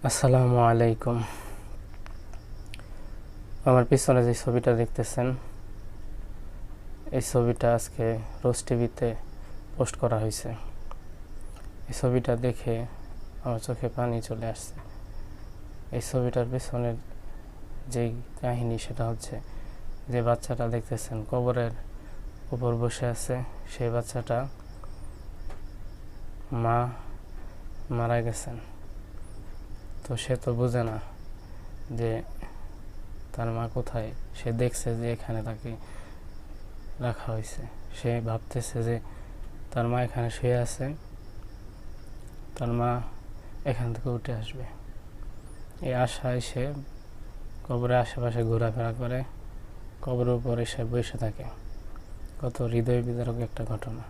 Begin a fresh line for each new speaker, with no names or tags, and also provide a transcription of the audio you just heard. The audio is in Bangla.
আসসালামু আলাইকুম। আমার পিছনে যে ছবিটা দেখতেছেন, এই ছবিটা আজকে রোজ টিভিতে পোস্ট করা হয়েছে। এই ছবিটা দেখে আমার চোখে পানি চলে আসছে। এই ছবিটার পেছনের যেই কাহিনী, সেটা হচ্ছে যে বাচ্চাটা দেখতেছেন কবরের উপর বসে আছে, সেই বাচ্চাটা মা মারা গেছেন। তো সে তো বোঝে না যে তার মা কোথায়। সে দেখছে যে এখানে তাকে রাখা হয়েছে। সে ভাবতেছে যে তার মা এখানে শুয়ে আছে, তার মা এখান থেকে উঠে আসবে। এই আশায় সে কবরের আশেপাশে ঘোরাফেরা করে, কবরের উপরে সে বসে থাকে। কত হৃদয় বিদারক একটা ঘটনা।